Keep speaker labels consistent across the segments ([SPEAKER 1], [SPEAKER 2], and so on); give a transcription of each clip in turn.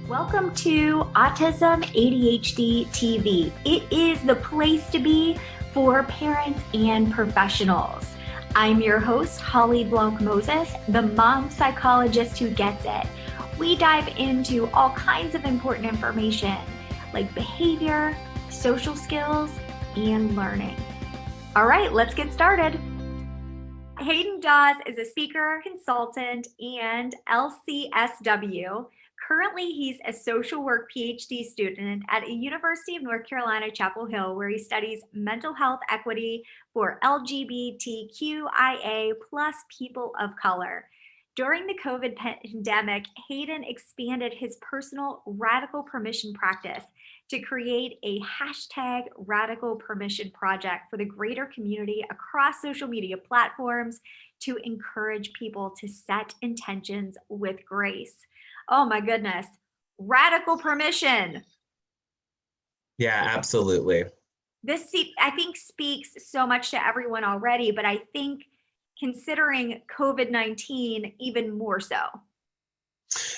[SPEAKER 1] Welcome to Autism ADHD TV. It is the place to be for parents and professionals. I'm your host, Holly Blanc Moses, the mom psychologist who gets it. We dive into all kinds of important information like behavior, social skills, and learning. All right, let's get started. Hayden Dawes is a speaker, consultant, and LCSW. Currently, he's a social work PhD student at a University of North Carolina, Chapel Hill, where he studies mental health equity for LGBTQIA plus people of color. During the COVID pandemic, Hayden expanded his personal radical permission practice to create a hashtag radical permission project for the greater community across social media platforms to encourage people to set intentions with grace. Oh my goodness. Radical permission.
[SPEAKER 2] Yeah, absolutely.
[SPEAKER 1] This, I think, speaks so much to everyone already, but I think considering COVID-19 even more so.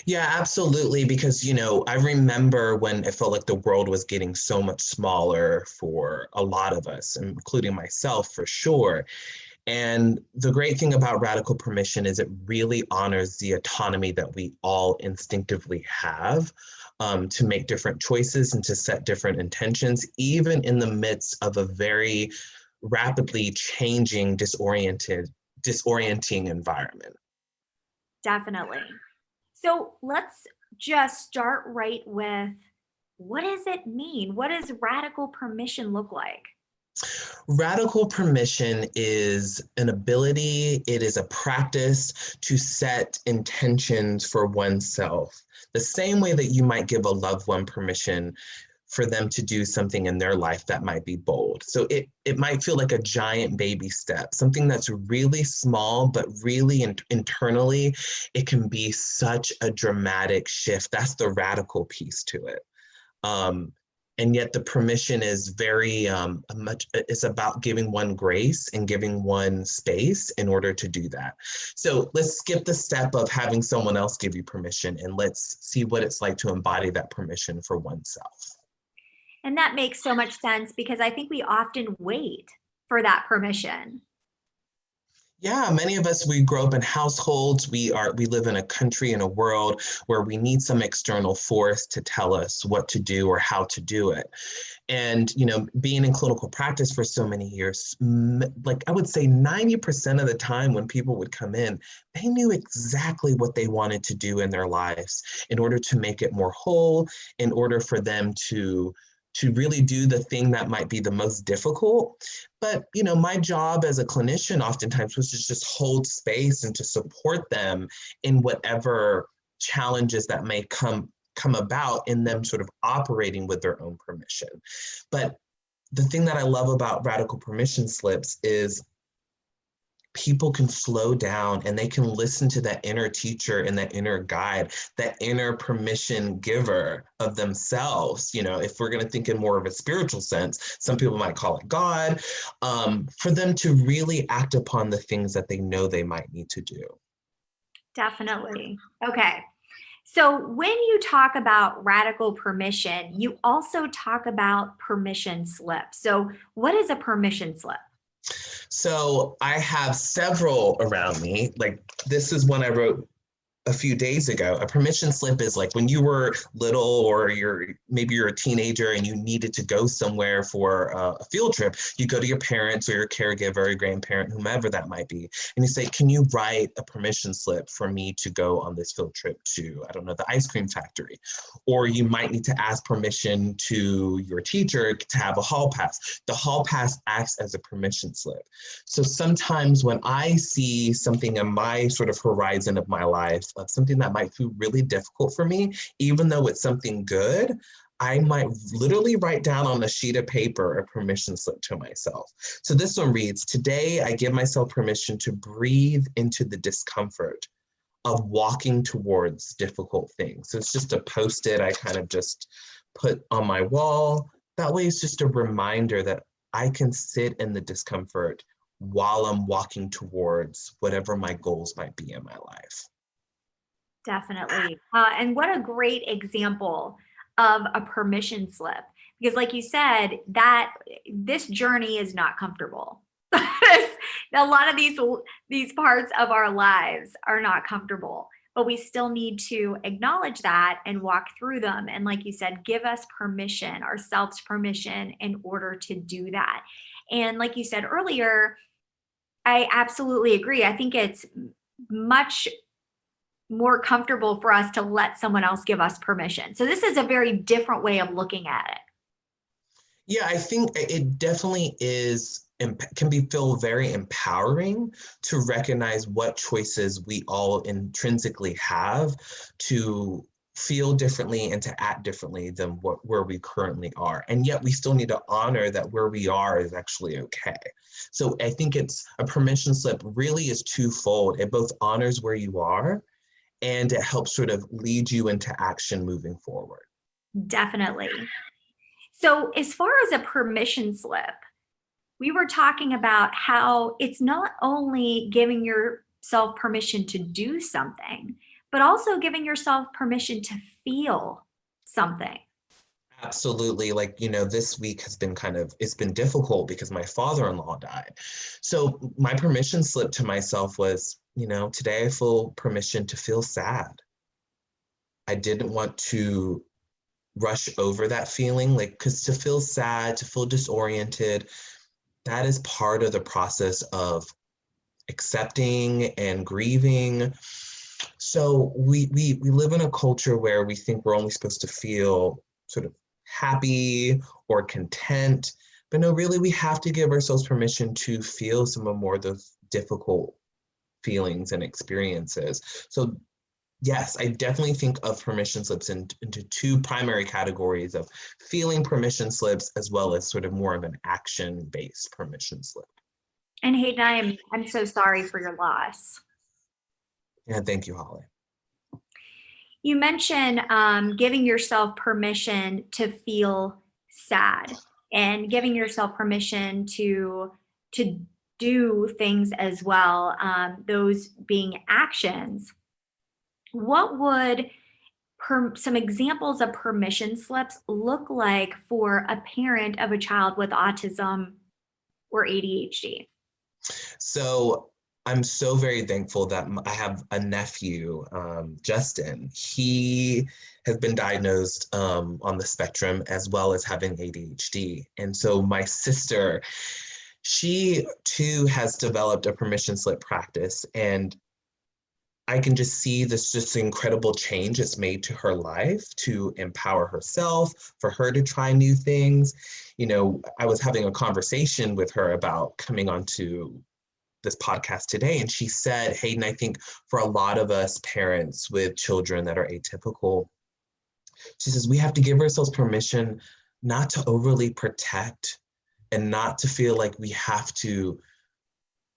[SPEAKER 2] Yeah, absolutely. Because, I remember when it felt like the world was getting so much smaller for a lot of us, including myself for sure. And the great thing about radical permission is it really honors the autonomy that we all instinctively have to make different choices and to set different intentions, even in the midst of a very rapidly changing, disorienting environment.
[SPEAKER 1] Definitely. So let's just start right with, what does it mean? What does radical permission look like?
[SPEAKER 2] Radical permission is an ability, it is a practice to set intentions for oneself. The same way that you might give a loved one permission for them to do something in their life that might be bold. So it might feel like a giant baby step, something that's really small, but really internally, it can be such a dramatic shift. That's the radical piece to it. And yet the permission is very it's about giving one grace and giving one space in order to do that. So let's skip the step of having someone else give you permission and let's see what it's like to embody that permission for oneself.
[SPEAKER 1] And that makes so much sense because I think we often wait for that permission.
[SPEAKER 2] Yeah, many of us, we grow up in households, we live in a country, in a world where we need some external force to tell us what to do or how to do it. And, being in clinical practice for so many years, like I would say 90% of the time when people would come in, they knew exactly what they wanted to do in their lives in order to make it more whole, in order for them to really do the thing that might be the most difficult. But, my job as a clinician oftentimes was to just hold space and to support them in whatever challenges that may come about in them sort of operating with their own permission. But the thing that I love about radical permission slips is people can slow down and they can listen to that inner teacher and that inner guide, that inner permission giver of themselves. If we're going to think in more of a spiritual sense, some people might call it God, for them to really act upon the things that they know they might need to do.
[SPEAKER 1] Definitely. Okay. So when you talk about radical permission, you also talk about permission slip. So what is a permission slip?
[SPEAKER 2] So I have several around me. Like this is one I wrote a few days ago. A permission slip is like when you were little or maybe you're a teenager and you needed to go somewhere for a field trip. You go to your parents or your caregiver, your grandparent, whomever that might be, and you say, can you write a permission slip for me to go on this field trip to, I don't know, the ice cream factory? Or you might need to ask permission to your teacher to have a hall pass. The hall pass acts as a permission slip. So sometimes when I see something in my sort of horizon of my life, of something that might feel really difficult for me, even though it's something good, I might literally write down on a sheet of paper a permission slip to myself. So this one reads, today I give myself permission to breathe into the discomfort of walking towards difficult things. So it's just a Post-it I kind of just put on my wall. That way it's just a reminder that I can sit in the discomfort while I'm walking towards whatever my goals might be in my life.
[SPEAKER 1] Definitely. And what a great example of a permission slip. Because like you said, that this journey is not comfortable. A lot of these parts of our lives are not comfortable, but we still need to acknowledge that and walk through them. And like you said, give us permission, ourselves permission in order to do that. And like you said earlier, I absolutely agree. I think it's much more comfortable for us to let someone else give us permission. So this is a very different way of looking at it.
[SPEAKER 2] Yeah, I think it definitely can feel very empowering to recognize what choices we all intrinsically have to feel differently and to act differently than where we currently are. And yet we still need to honor that where we are is actually okay. So I think it's a permission slip really is twofold. It both honors where you are and it helps sort of lead you into action moving forward.
[SPEAKER 1] Definitely. So as far as a permission slip, we were talking about how it's not only giving yourself permission to do something, but also giving yourself permission to feel something.
[SPEAKER 2] Absolutely. Like, this week it's been difficult because my father-in-law died. So my permission slip to myself was, today I feel permission to feel sad. I didn't want to rush over that feeling, because to feel sad, to feel disoriented, that is part of the process of accepting and grieving. So we live in a culture where we think we're only supposed to feel sort of happy or content, but no, really we have to give ourselves permission to feel some of more of those difficult feelings and experiences. So yes, I definitely think of permission slips into two primary categories of feeling permission slips as well as sort of more of an action-based permission slip.
[SPEAKER 1] And Hayden, I'm so sorry for your loss.
[SPEAKER 2] Yeah, thank you, Holly.
[SPEAKER 1] You mentioned giving yourself permission to feel sad and giving yourself permission to do things as well, those being actions. What would some examples of permission slips look like for a parent of a child with autism or ADHD?
[SPEAKER 2] So I'm so very thankful that I have a nephew, Justin. He has been diagnosed on the spectrum as well as having ADHD. And so my sister, she too has developed a permission slip practice, and I can just see this just incredible change it's made to her life to empower herself, for her to try new things. I was having a conversation with her about coming onto this podcast today, and she said, Hayden, I think for a lot of us parents with children that are atypical, she says, we have to give ourselves permission not to overly protect and not to feel like we have to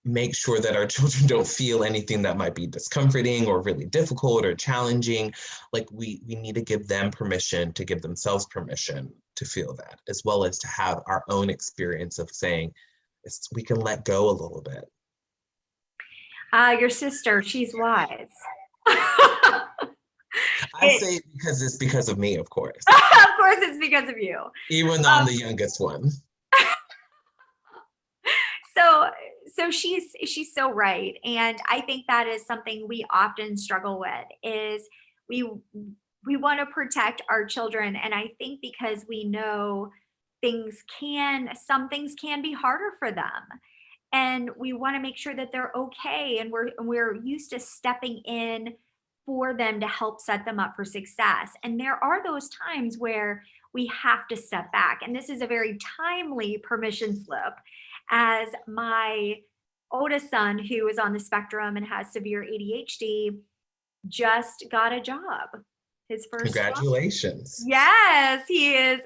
[SPEAKER 2] make sure that our children don't feel anything that might be discomforting or really difficult or challenging. Like we need to give them permission to give themselves permission to feel that, as well as to have our own experience of saying, we can let go a little bit.
[SPEAKER 1] Your sister, she's wise.
[SPEAKER 2] I say it because it's because of me, of course.
[SPEAKER 1] Of course it's because of you.
[SPEAKER 2] Even though I'm the youngest one.
[SPEAKER 1] So she's so right. And I think that is something we often struggle with is we want to protect our children. And I think because we know some things can be harder for them. And we want to make sure that they're okay. And we're used to stepping in for them to help set them up for success. And there are those times where we have to step back. And this is a very timely permission slip, as my oldest son, who is on the spectrum and has severe ADHD, just got a job. His first
[SPEAKER 2] Congratulations.
[SPEAKER 1] job. Yes, he is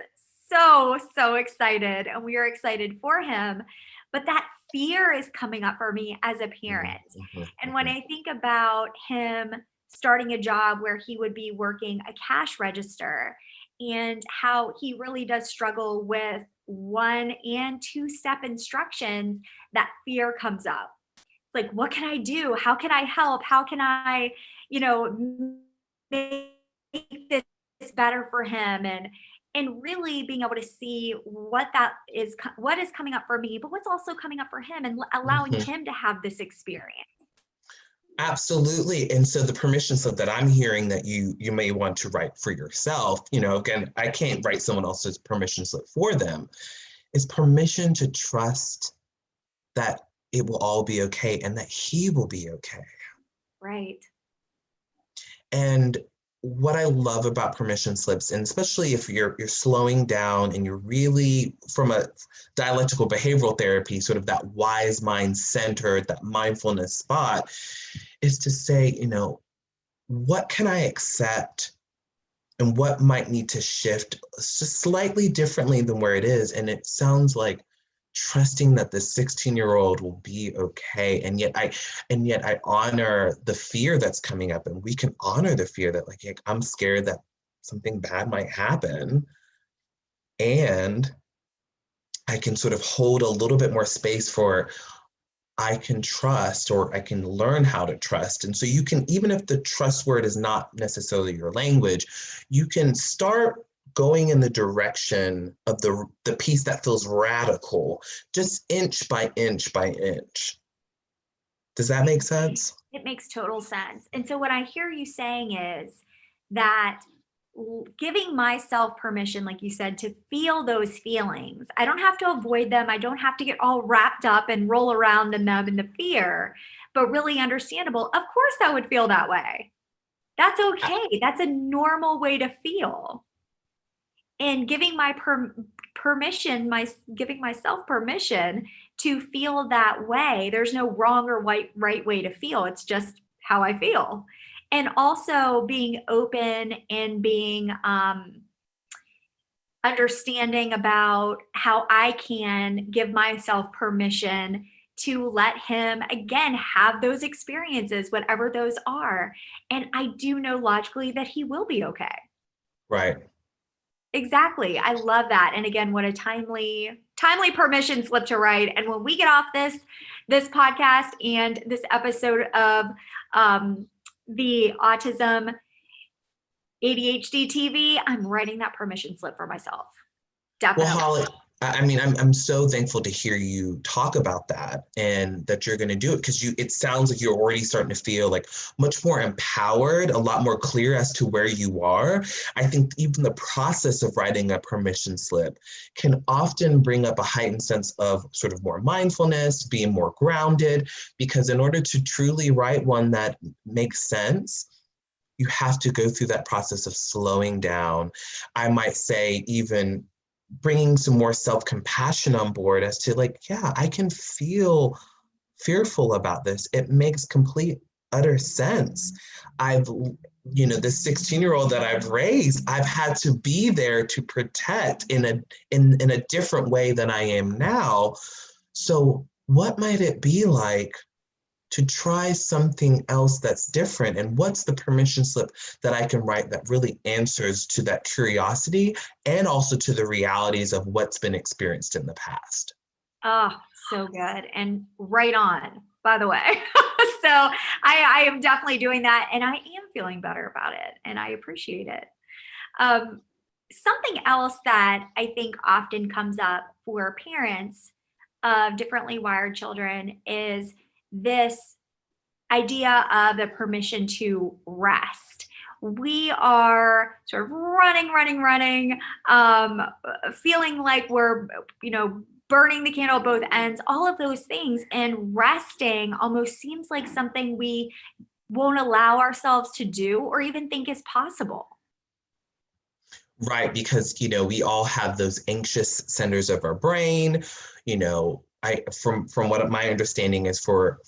[SPEAKER 1] so excited, and we are excited for him. But that fear is coming up for me as a parent. And when I think about him starting a job where he would be working a cash register, and how he really does struggle with 1 and 2 step instructions, that fear comes up. Like, what can I do? How can I help? How can I, make this better for him, and really being able to see what is coming up for me, but what's also coming up for him, and allowing
[SPEAKER 2] Mhm.
[SPEAKER 1] him to have this experience.
[SPEAKER 2] Absolutely. And so the permission slip that I'm hearing that you may want to write for yourself, again, I can't write someone else's permission slip for them, is permission to trust that it will all be okay and that he will be okay.
[SPEAKER 1] Right.
[SPEAKER 2] And what I love about permission slips, and especially if you're slowing down and you're really from a dialectical behavioral therapy, sort of that wise mind centered, that mindfulness spot, is to say, what can I accept and what might need to shift just slightly differently than where it is. And it sounds like trusting that the 16-year-old will be okay. And yet I honor the fear that's coming up, and we can honor the fear that like I'm scared that something bad might happen. And I can sort of hold a little bit more space for I can trust, or I can learn how to trust. And so you can, even if the trust word is not necessarily your language, you can start going in the direction of the piece that feels radical, just inch by inch by inch. Does that make sense?
[SPEAKER 1] It makes total sense. And so what I hear you saying is that giving myself permission, like you said, to feel those feelings. I don't have to avoid them. I don't have to get all wrapped up and roll around in them in the fear, but really understandable. Of course, I would feel that way. That's okay. That's a normal way to feel. And giving giving myself permission to feel that way. There's no wrong or right way to feel. It's just how I feel. And also being open and being understanding about how I can give myself permission to let him again have those experiences, whatever those are. And I do know logically that he will be okay.
[SPEAKER 2] Right.
[SPEAKER 1] Exactly. I love that. And again, what a timely permission slip to write. And when we get off this podcast and this episode of the Autism ADHD TV, I'm writing that permission slip for myself. Definitely.
[SPEAKER 2] Well, Holly, I mean, I'm so thankful to hear you talk about that and that you're going to do it, because it sounds like you're already starting to feel like much more empowered, a lot more clear as to where you are. I think even the process of writing a permission slip can often bring up a heightened sense of sort of more mindfulness, being more grounded, because in order to truly write one that makes sense, you have to go through that process of slowing down. I might say even bringing some more self-compassion on board as to like, yeah, I can feel fearful about this. It makes complete, utter sense. This 16-year-old that I've raised, I've had to be there to protect in a different way than I am now. So what might it be like to try something else that's different? And what's the permission slip that I can write that really answers to that curiosity and also to the realities of what's been experienced in the past?
[SPEAKER 1] Oh, so good. And right on, by the way. So I am definitely doing that, and I am feeling better about it, and I appreciate it. Something else that I think often comes up for parents of differently wired children is this idea of the permission to rest. We are sort of running, feeling like we're, burning the candle at both ends, all of those things. And resting almost seems like something we won't allow ourselves to do or even think is possible.
[SPEAKER 2] Right, because we all have those anxious centers of our brain. From what my understanding is for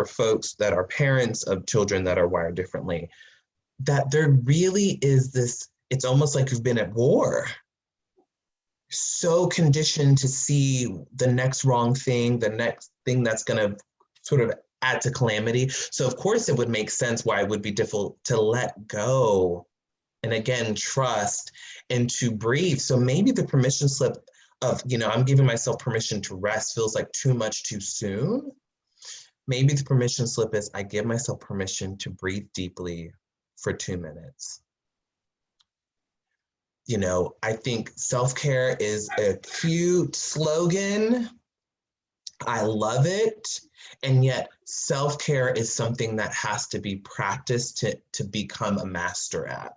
[SPEAKER 2] folks that are parents of children that are wired differently, that there really is this, it's almost like you've been at war. So conditioned to see the next wrong thing, the next thing that's going to sort of add to calamity. So of course it would make sense why it would be difficult to let go and again, trust and to breathe. So maybe the permission slip of, I'm giving myself permission to rest feels like too much too soon. Maybe the permission slip is I give myself permission to breathe deeply for 2 minutes. You know, I think self-care is a cute slogan. I love it. And yet self-care is something that has to be practiced to become a master at.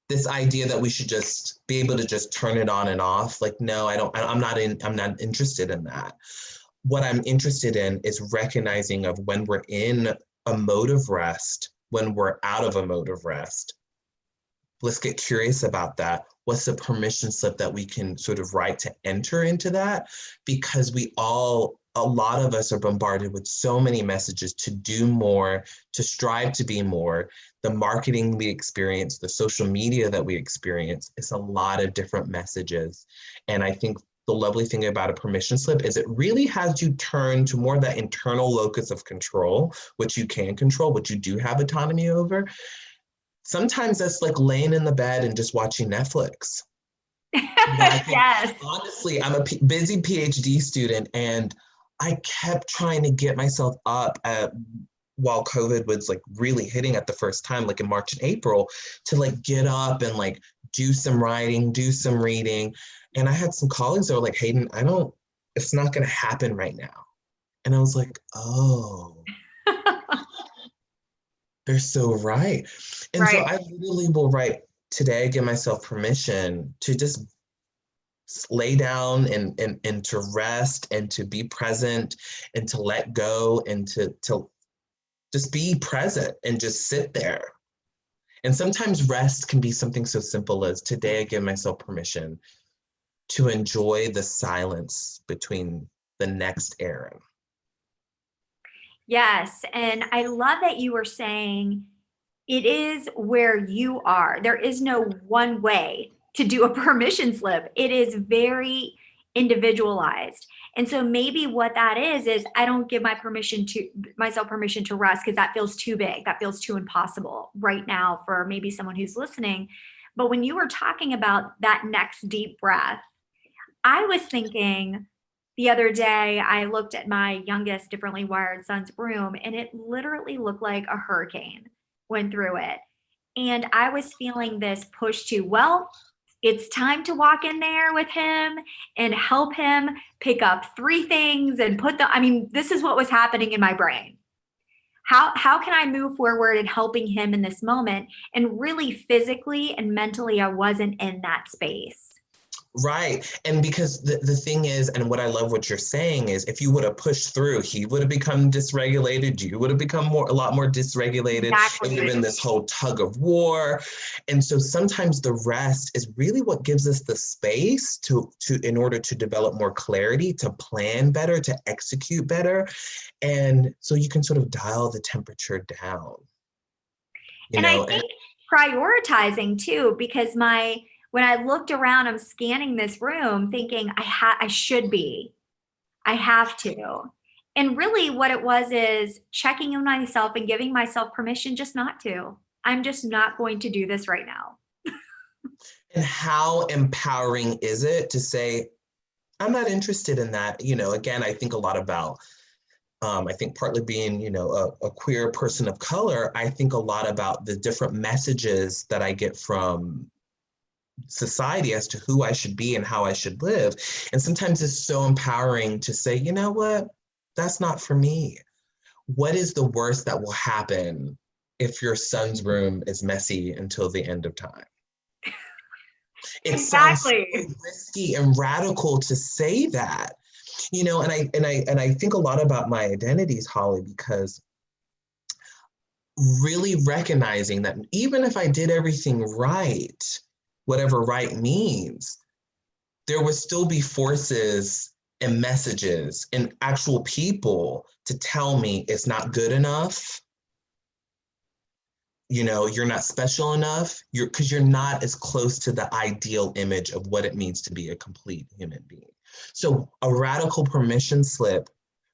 [SPEAKER 2] This idea that we should just be able to just turn it on and off, like, no, I'm not interested in that. What I'm interested in is recognizing of when we're in a mode of rest, when we're out of a mode of rest. Let's get curious about that. What's the permission slip that we can sort of write to enter into that? Because a lot of us are bombarded with so many messages to do more, to strive to be more. The marketing we experience, the social media that we experience, is a lot of different messages. And I think the lovely thing about a permission slip is it really has you turn to more of that internal locus of control, which you can control, which you do have autonomy over. Sometimes that's like laying in the bed and just watching Netflix.
[SPEAKER 1] Yes.
[SPEAKER 2] Honestly, I'm a busy PhD student, and I kept trying to get myself up while COVID was like really hitting at the first time, like in March and April, to like get up and like do some writing, do some reading. And I had some colleagues that were like, Hayden, it's not going to happen right now. And I was like, oh. They're so right. And so I literally will write today, give myself permission to just lay down and to rest and to be present and to let go and to just be present and just sit there. And sometimes rest can be something so simple as today I give myself permission to enjoy the silence between the next errand.
[SPEAKER 1] Yes. And I love that you were saying it is where you are. There is no one way to do a permission slip. It is very individualized. And so maybe what that is I don't give myself permission to rest because that feels too big. That feels too impossible right now for maybe someone who's listening. But when you were talking about that next deep breath, I was thinking, the other day, I looked at my youngest differently wired son's room, and it literally looked like a hurricane went through it. And I was feeling this push to, well, it's time to walk in there with him and help him pick up 3 things and this is what was happening in my brain. How can I move forward in helping him in this moment? And really physically and mentally, I wasn't in that space.
[SPEAKER 2] Right. And because the thing is, and what I love what you're saying is, if you would have pushed through, he would have become dysregulated. You would have become a lot more dysregulated. Exactly. It would have been this whole tug of war. And so sometimes the rest is really what gives us the space in order to develop more clarity, to plan better, to execute better. And so you can sort of dial the temperature down.
[SPEAKER 1] I think prioritizing too, because when I looked around, I'm scanning this room thinking I should be, I have to. And really what it was is checking on myself and giving myself permission just not to. I'm just not going to do this right now.
[SPEAKER 2] And how empowering is it to say, I'm not interested in that? Again, I think a lot about, I think partly being, a queer person of color, I think a lot about the different messages that I get from society as to who I should be and how I should live. And sometimes it's so empowering to say, you know what, that's not for me. What is the worst that will happen if your son's room is messy until the end of time? It
[SPEAKER 1] Exactly.
[SPEAKER 2] sounds so risky and radical to say that, and I think a lot about my identities, Holly, because really recognizing that even if I did everything right, whatever right means, there would still be forces and messages and actual people to tell me it's not good enough. You're not special enough. Because you're not as close to the ideal image of what it means to be a complete human being. So a radical permission slip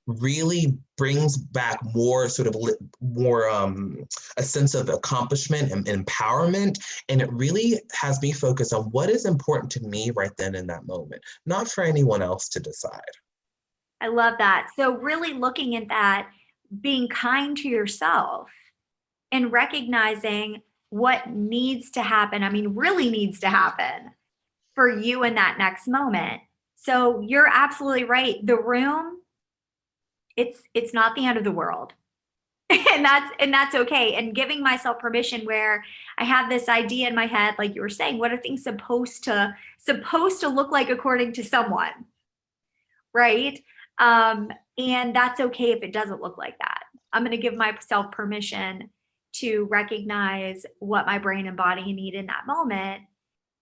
[SPEAKER 2] really brings back more a sense of accomplishment and empowerment. And it really has me focus on what is important to me right then in that moment, not for anyone else to decide.
[SPEAKER 1] I love that. So really looking at that, being kind to yourself and recognizing what needs to happen. I mean, really needs to happen for you in that next moment. So you're absolutely right. The room, it's not the end of the world. And that's okay. And giving myself permission where I have this idea in my head, like you were saying, what are things supposed to look like according to someone, right? And that's okay if it doesn't look like that. I'm going to give myself permission to recognize what my brain and body need in that moment.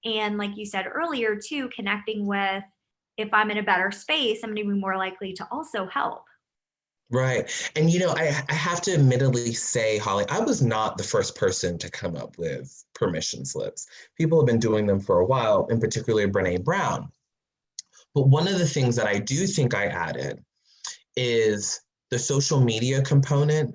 [SPEAKER 1] And like you said earlier too, connecting with, if I'm in a better space, I'm going to be more likely to also help.
[SPEAKER 2] Right. And, I have to admittedly say, Holly, I was not the first person to come up with permission slips. People have been doing them for a while, and particularly Brene Brown. But one of the things that I do think I added is the social media component,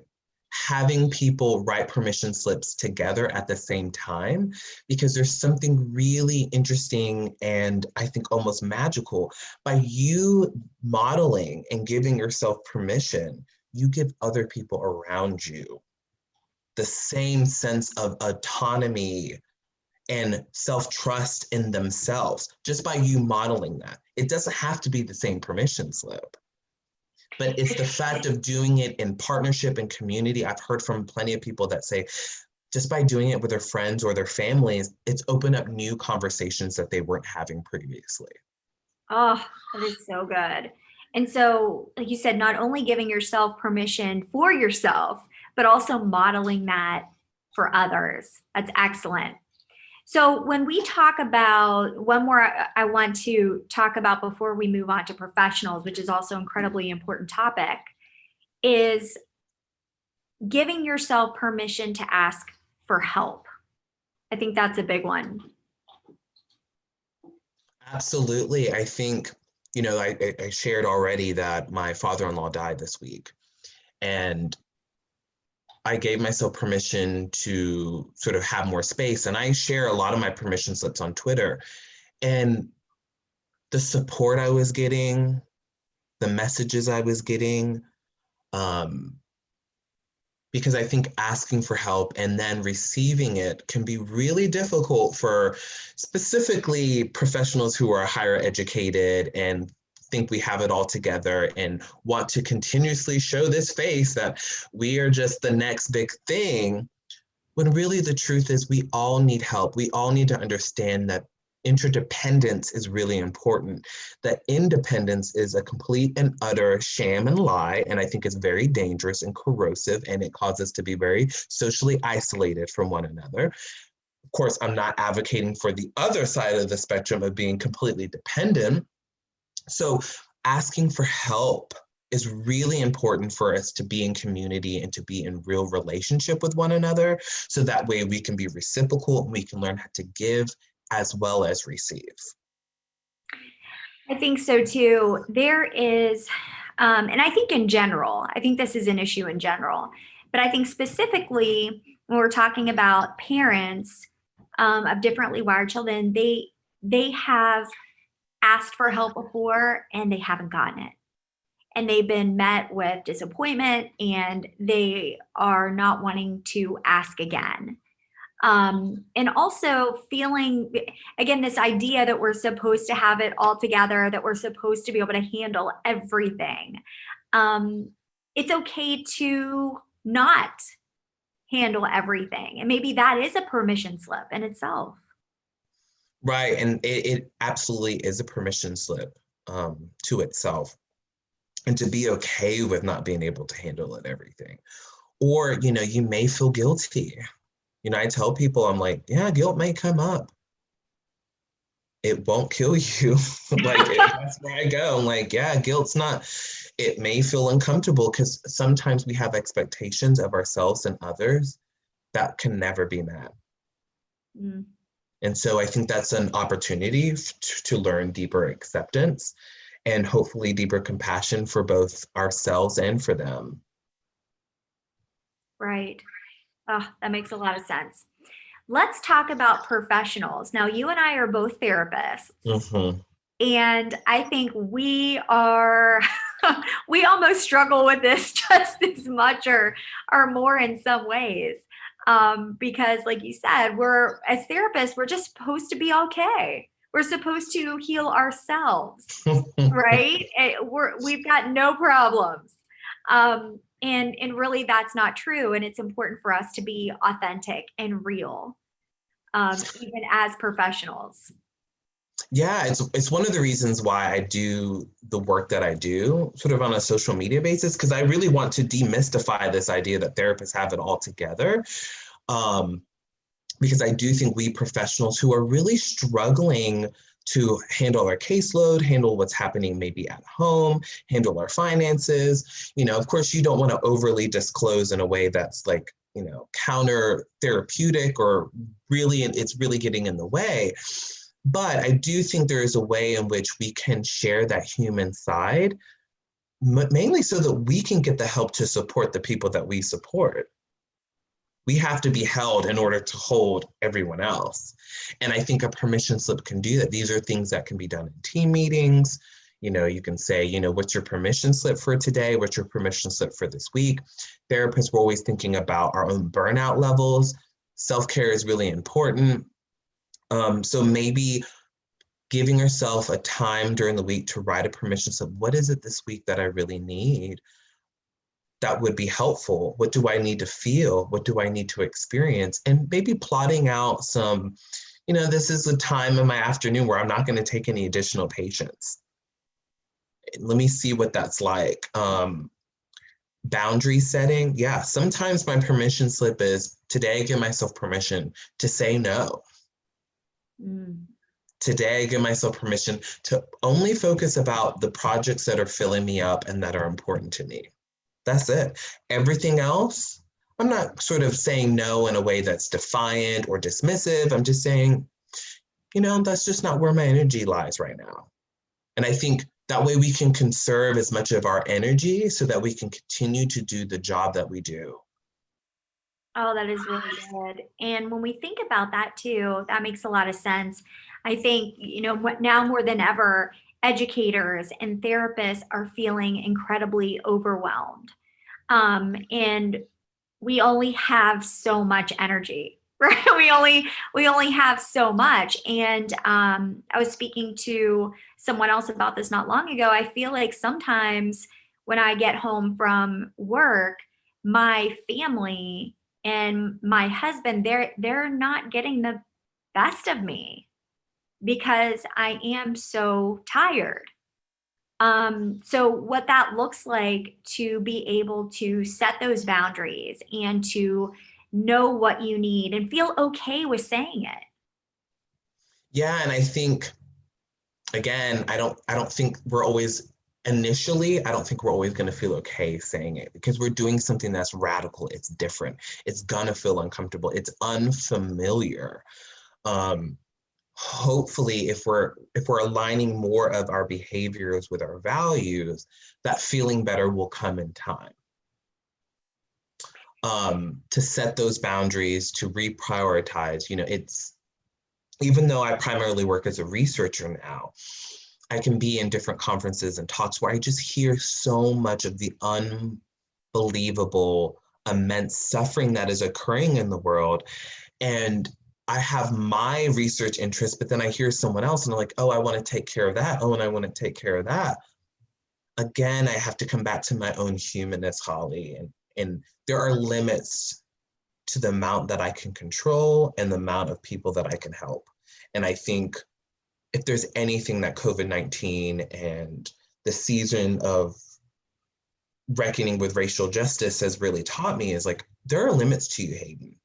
[SPEAKER 2] having people write permission slips together at the same time, because there's something really interesting and I think almost magical. By you modeling and giving yourself permission, you give other people around you the same sense of autonomy and self-trust in themselves just by you modeling that. It doesn't have to be the same permission slip. But it's the fact of doing it in partnership and community. I've heard from plenty of people that say, just by doing it with their friends or their families, it's opened up new conversations that they weren't having previously.
[SPEAKER 1] Oh, that is so good. And so, like you said, not only giving yourself permission for yourself, but also modeling that for others. That's excellent. So when we talk about, one more I want to talk about before we move on to professionals, which is also an incredibly important topic, is giving yourself permission to ask for help. I think that's a big one.
[SPEAKER 2] Absolutely. I think, I shared already that my father-in-law died this week. And I gave myself permission to sort of have more space. And I share a lot of my permission slips on Twitter. And the support I was getting, the messages I was getting, because I think asking for help and then receiving it can be really difficult for specifically professionals who are higher educated and think we have it all together and want to continuously show this face that we are just the next big thing, when really the truth is we all need help. We all need to understand that interdependence is really important, that independence is a complete and utter sham and lie, and I think it's very dangerous and corrosive, and it causes us to be very socially isolated from one another. Of course, I'm not advocating for the other side of the spectrum of being completely dependent. So asking for help is really important for us to be in community and to be in real relationship with one another. So that way we can be reciprocal and we can learn how to give as well as receive.
[SPEAKER 1] I think so too. There is, and I think in general, I think this is an issue in general, but I think specifically when we're talking about parents of differently wired children, they have asked for help before and they haven't gotten it. And they've been met with disappointment and they are not wanting to ask again. And also feeling, again, this idea that we're supposed to have it all together, that we're supposed to be able to handle everything. It's okay to not handle everything. And maybe that is a permission slip in itself.
[SPEAKER 2] Right. And it absolutely is a permission slip to itself. And to be okay with not being able to handle it, everything. Or, you may feel guilty. I tell people, I'm like, yeah, guilt may come up. It won't kill you. That's where I go. I'm like, yeah, guilt's not, it may feel uncomfortable because sometimes we have expectations of ourselves and others that can never be met. Mm. And so I think that's an opportunity to learn deeper acceptance and hopefully deeper compassion for both ourselves and for them.
[SPEAKER 1] Right. Oh, that makes a lot of sense. Let's talk about professionals. Now, you and I are both therapists. Mm-hmm. And I think we are, we almost struggle with this just as much or more in some ways. Because like you said, as therapists, we're just supposed to be okay. We're supposed to heal ourselves, right? We've got no problems. And really that's not true. And it's important for us to be authentic and real, even as professionals.
[SPEAKER 2] Yeah, it's one of the reasons why I do the work that I do, sort of on a social media basis, because I really want to demystify this idea that therapists have it all together. Because I do think we professionals who are really struggling to handle our caseload, handle what's happening maybe at home, handle our finances, of course, you don't want to overly disclose in a way that's like, counter therapeutic or really, it's really getting in the way. But I do think there is a way in which we can share that human side, mainly so that we can get the help to support the people that we support. We have to be held in order to hold everyone else. And I think a permission slip can do that. These are things that can be done in team meetings. You can say, what's your permission slip for today? What's your permission slip for this week? Therapists, we're always thinking about our own burnout levels. Self-care is really important. So maybe giving yourself a time during the week to write a permission slip. What is it this week that I really need? That would be helpful. What do I need to feel? What do I need to experience? And maybe plotting out some, this is a time in my afternoon where I'm not going to take any additional patients. Let me see what that's like. Boundary setting. Yeah, sometimes my permission slip is today I give myself permission to say no. Today, I give myself permission to only focus about the projects that are filling me up and that are important to me. That's it. Everything else, I'm not sort of saying no in a way that's defiant or dismissive. I'm just saying, that's just not where my energy lies right now. And I think that way we can conserve as much of our energy so that we can continue to do the job that we do.
[SPEAKER 1] Oh, that is really good. And when we think about that too, that makes a lot of sense. I think, now more than ever, educators and therapists are feeling incredibly overwhelmed. And we only have so much energy, right? We only have so much. And I was speaking to someone else about this not long ago. I feel like sometimes when I get home from work, my family and my husband, they're not getting the best of me because I am so tired. So what that looks like to be able to set those boundaries and to know what you need and feel okay with saying it.
[SPEAKER 2] Yeah, and I think, again, I don't think we're always initially, I don't think we're always going to feel okay saying it because we're doing something that's radical. It's different. It's going to feel uncomfortable. It's unfamiliar. Hopefully, if we're aligning more of our behaviors with our values, that feeling better will come in time. To set those boundaries, to reprioritize, it's, even though I primarily work as a researcher now, I can be in different conferences and talks where I just hear so much of the unbelievable, immense suffering that is occurring in the world. And I have my research interest, but then I hear someone else and I'm like, oh, I want to take care of that. Oh, and I want to take care of that. Again, I have to come back to my own humanness, Holly. And there are limits to the amount that I can control and the amount of people that I can help. And I think if there's anything that COVID-19 and the season of reckoning with racial justice has really taught me is like, there are limits to you, Hayden,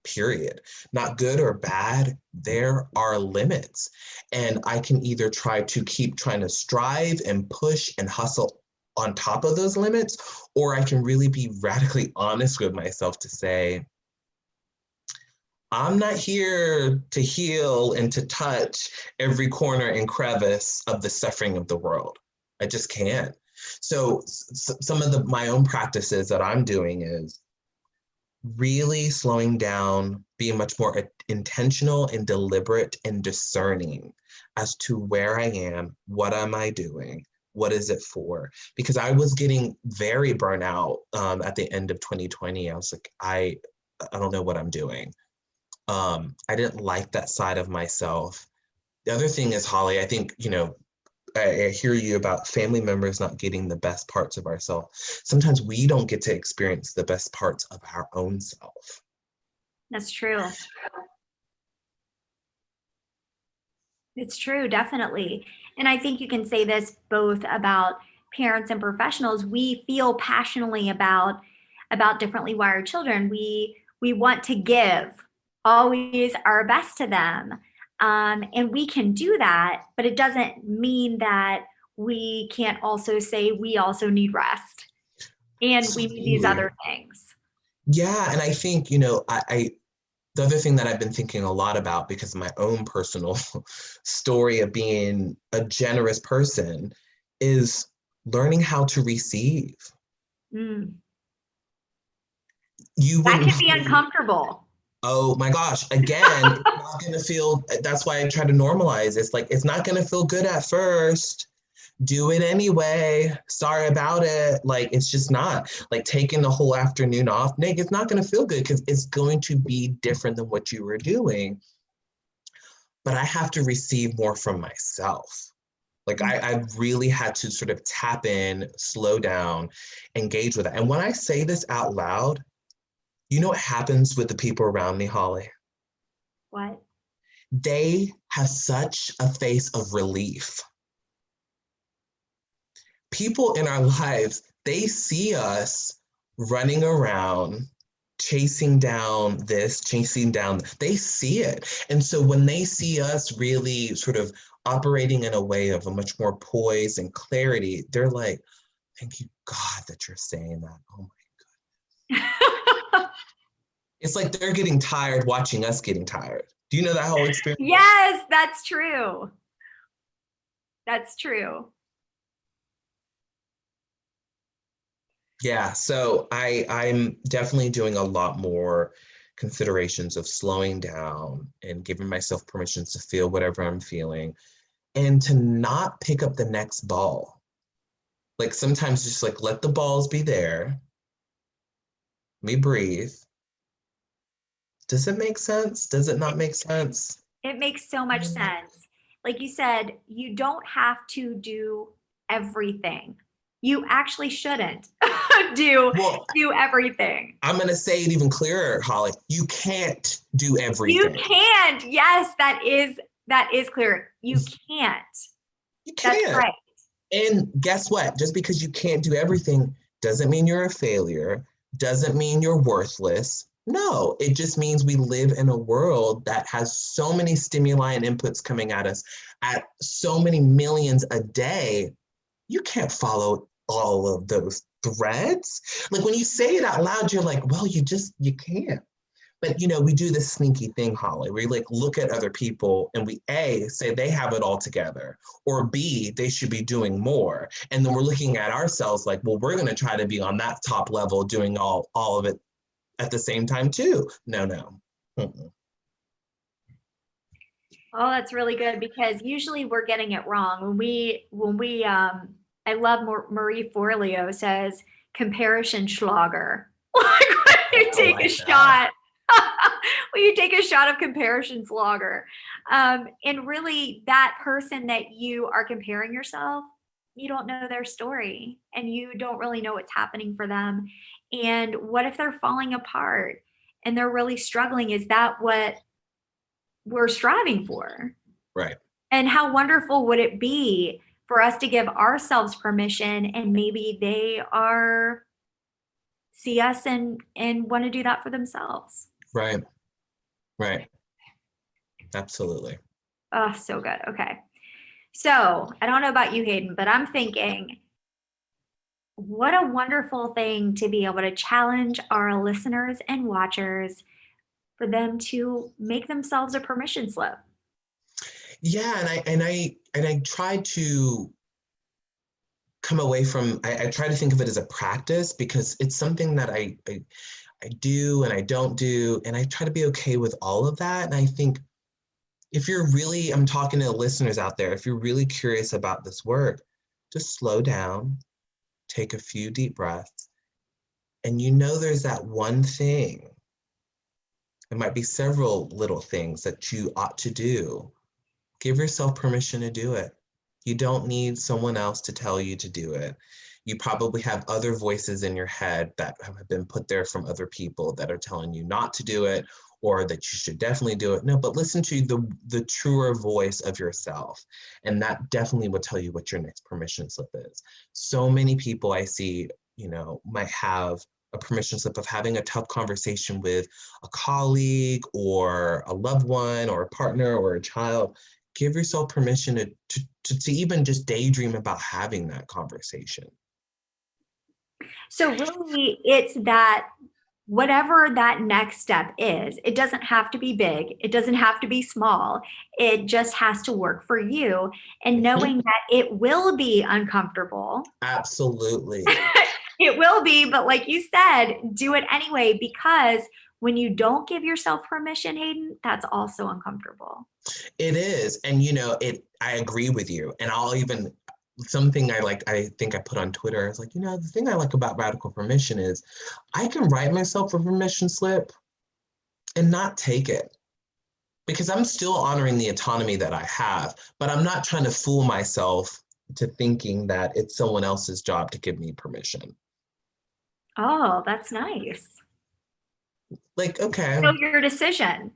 [SPEAKER 2] period. Not good or bad, there are limits. And I can either try to keep trying to strive and push and hustle on top of those limits, or I can really be radically honest with myself to say, I'm not here to heal and to touch every corner and crevice of the suffering of the world. I just can't. So some of my own practices that I'm doing is really slowing down, being much more intentional and deliberate and discerning as to where I am, what am I doing, what is it for? Because I was getting very burnt out at the end of 2020. I was like, I don't know what I'm doing. I didn't like that side of myself. The other thing is, Holly, I think, I hear you about family members not getting the best parts of ourselves. Sometimes we don't get to experience the best parts of our own self.
[SPEAKER 1] That's true. It's true, definitely. And I think you can say this both about parents and professionals. We feel passionately about differently wired children. We want to give always our best to them. And we can do that, but it doesn't mean that we can't also say we also need rest and we need these other things.
[SPEAKER 2] Yeah, and I think, the other thing that I've been thinking a lot about, because of my own personal story of being a generous person, is learning how to receive.
[SPEAKER 1] Mm.
[SPEAKER 2] That
[SPEAKER 1] can be uncomfortable.
[SPEAKER 2] Oh my gosh, again, it's not gonna feel, that's why I try to normalize. It's like, it's not gonna feel good at first. Do it anyway. Sorry about it. Like, it's just not. Like, taking the whole afternoon off, Nick, it's not going to feel good because it's going to be different than what you were doing. But I have to receive more from myself. Like, I really had to sort of tap in, slow down, engage with it. And when I say this out loud, you know what happens with the people around me, Holly?
[SPEAKER 1] What?
[SPEAKER 2] They have such a face of relief. People in our lives, they see us running around, chasing down this, chasing down, they see it. And so when they see us really sort of operating in a way of a much more poise and clarity, they're like, thank you, God, that you're saying that. Oh my goodness. It's like they're getting tired watching us getting tired. Do you know that whole experience?
[SPEAKER 1] Yes, that's true. That's true.
[SPEAKER 2] Yeah, so I'm definitely doing a lot more considerations of slowing down and giving myself permissions to feel whatever I'm feeling and to not pick up the next ball. Like, sometimes just like let the balls be there. Let me breathe. Does it make sense? Does it not make sense?
[SPEAKER 1] It makes so much sense. Like you said, you don't have to do everything. You actually shouldn't do everything.
[SPEAKER 2] I'm going to say it even clearer, Holly. You can't do everything.
[SPEAKER 1] You can't. Yes, that is clear. You can't.
[SPEAKER 2] You can't.
[SPEAKER 1] That's right.
[SPEAKER 2] And guess what? Just because you can't do everything doesn't mean you're a failure, doesn't mean you're worthless. No, it just means we live in a world that has so many stimuli and inputs coming at us at so many millions a day. You can't follow all of those threads. Like, when you say it out loud, you're like, well, you can't. But, we do this sneaky thing, Holly. We like look at other people and we A, say they have it all together, or B, they should be doing more. And then we're looking at ourselves like, well, we're going to try to be on that top level doing all of it at the same time too. No. Mm-mm.
[SPEAKER 1] Oh, that's really good, because usually we're getting it wrong. When we I love Marie Forleo says comparison schlager. Like, when you take a shot. When you take a shot of comparison slogger, and really that person that you are comparing yourself, you don't know their story and you don't really know what's happening for them. And what if they're falling apart and they're really struggling? Is that what we're striving for?
[SPEAKER 2] Right.
[SPEAKER 1] And how wonderful would it be for us to give ourselves permission, and maybe they see us and want to do that for themselves.
[SPEAKER 2] Right. Absolutely.
[SPEAKER 1] Oh, so good. Okay. So I don't know about you, Hayden, but I'm thinking, what a wonderful thing to be able to challenge our listeners and watchers for them to make themselves a permission slip.
[SPEAKER 2] Yeah, and I try to come away from, I try to think of it as a practice, because it's something that I do and I don't do, and I try to be okay with all of that. And I think if you're really, I'm talking to the listeners out there, if you're really curious about this work, just slow down, take a few deep breaths, and there's that one thing It might be several little things that you ought to do. Give yourself permission to do it. You don't need someone else to tell you to do it. You probably have other voices in your head that have been put there from other people that are telling you not to do it, or that you should definitely do it. No, but listen to the truer voice of yourself. And that definitely will tell you what your next permission slip is. So many people I see, might have a permission slip of having a tough conversation with a colleague or a loved one or a partner or a child. Give yourself permission to even just daydream about having that conversation.
[SPEAKER 1] So really, it's that whatever that next step is, it doesn't have to be big. It doesn't have to be small. It just has to work for you. And knowing that it will be uncomfortable.
[SPEAKER 2] Absolutely.
[SPEAKER 1] It will be, but like you said, do it anyway, because when you don't give yourself permission, Hayden, that's also uncomfortable.
[SPEAKER 2] It is. And I agree with you. And something I think I put on Twitter is like, the thing I like about radical permission is I can write myself a permission slip and not take it, because I'm still honoring the autonomy that I have, but I'm not trying to fool myself to thinking that it's someone else's job to give me permission.
[SPEAKER 1] Oh, that's nice.
[SPEAKER 2] Like, okay.
[SPEAKER 1] So your decision.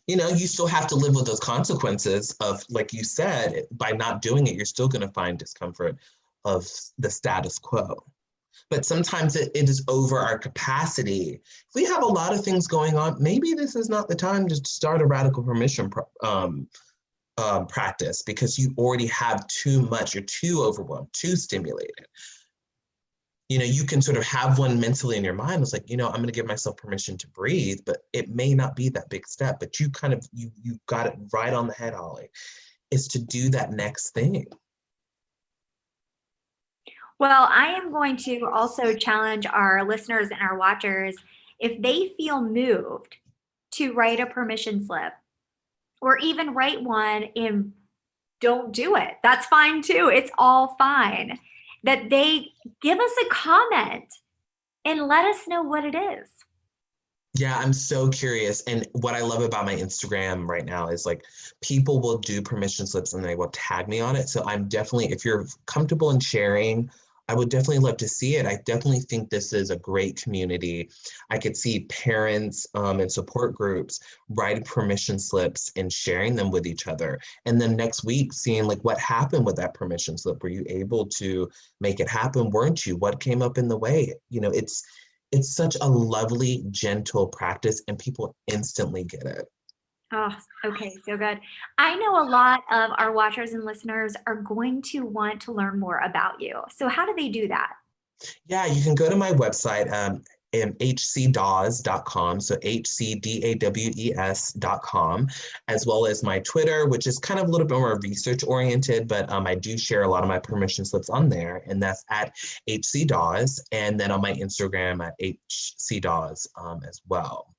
[SPEAKER 2] You still have to live with those consequences of, like you said, by not doing it, you're still going to find discomfort of the status quo. But sometimes it is over our capacity. If we have a lot of things going on, maybe this is not the time to start a radical permission practice, because you already have too much, you're too overwhelmed, too stimulated. You can sort of have one mentally in your mind. It's like, I'm going to give myself permission to breathe, but it may not be that big step, but you got it right on the head, Holly, is to do that next thing.
[SPEAKER 1] Well, I am going to also challenge our listeners and our watchers, if they feel moved to write a permission slip, or even write one and don't do it. That's fine too. It's all fine. That they give us a comment and let us know what it is.
[SPEAKER 2] Yeah, I'm so curious. And what I love about my Instagram right now is, like, people will do permission slips and they will tag me on it. So I'm definitely, if you're comfortable in sharing, I would definitely love to see it. I definitely think this is a great community. I could see parents and support groups writing permission slips and sharing them with each other. And then next week, seeing like what happened with that permission slip. Were you able to make it happen? Weren't you? What came up in the way? It's such a lovely, gentle practice, and people instantly get it.
[SPEAKER 1] Oh, okay. So good. I know a lot of our watchers and listeners are going to want to learn more about you. So how do they do that?
[SPEAKER 2] Yeah, you can go to my website, hcdawes.com, so hcdawes.com, as well as my Twitter, which is kind of a little bit more research oriented, but I do share a lot of my permission slips on there, and that's at hcdawes, and then on my Instagram at hcdawes as well.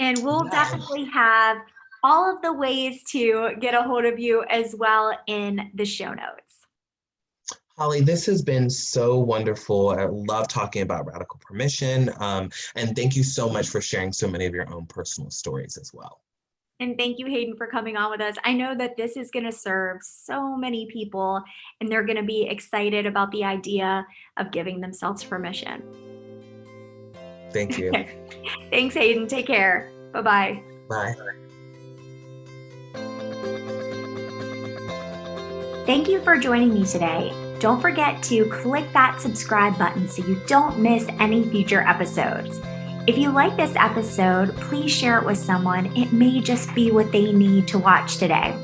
[SPEAKER 1] And we'll definitely have all of the ways to get a hold of you as well in the show notes.
[SPEAKER 2] Holly, this has been so wonderful. I love talking about radical permission. And thank you so much for sharing so many of your own personal stories as well.
[SPEAKER 1] And thank you, Hayden, for coming on with us. I know that this is going to serve so many people, and they're going to be excited about the idea of giving themselves permission.
[SPEAKER 2] Thank you.
[SPEAKER 1] Thanks, Hayden. Take care. Bye-bye.
[SPEAKER 2] Bye.
[SPEAKER 1] Thank you for joining me today. Don't forget to click that subscribe button so you don't miss any future episodes. If you like this episode, please share it with someone. It may just be what they need to watch today.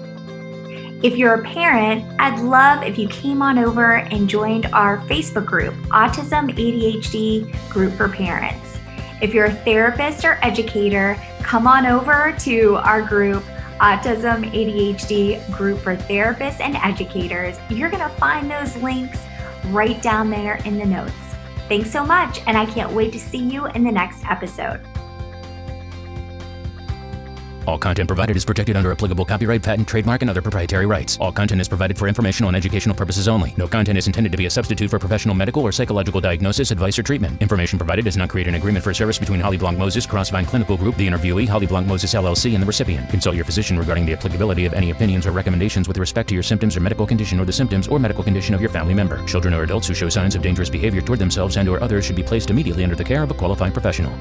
[SPEAKER 1] If you're a parent, I'd love if you came on over and joined our Facebook group, Autism ADHD Group for Parents. If you're a therapist or educator, come on over to our group, Autism ADHD Group for Therapists and Educators. You're going to find those links right down there in the notes. Thanks so much, and I can't wait to see you in the next episode.
[SPEAKER 3] All content provided is protected under applicable copyright, patent, trademark, and other proprietary rights. All content is provided for informational and educational purposes only. No content is intended to be a substitute for professional medical or psychological diagnosis, advice, or treatment. Information provided does not create an agreement for service between Holly Blanc Moses, Crossvine Clinical Group, the interviewee, Holly Blanc Moses LLC, and the recipient. Consult your physician regarding the applicability of any opinions or recommendations with respect to your symptoms or medical condition or the symptoms or medical condition of your family member. Children or adults who show signs of dangerous behavior toward themselves and/or others should be placed immediately under the care of a qualified professional.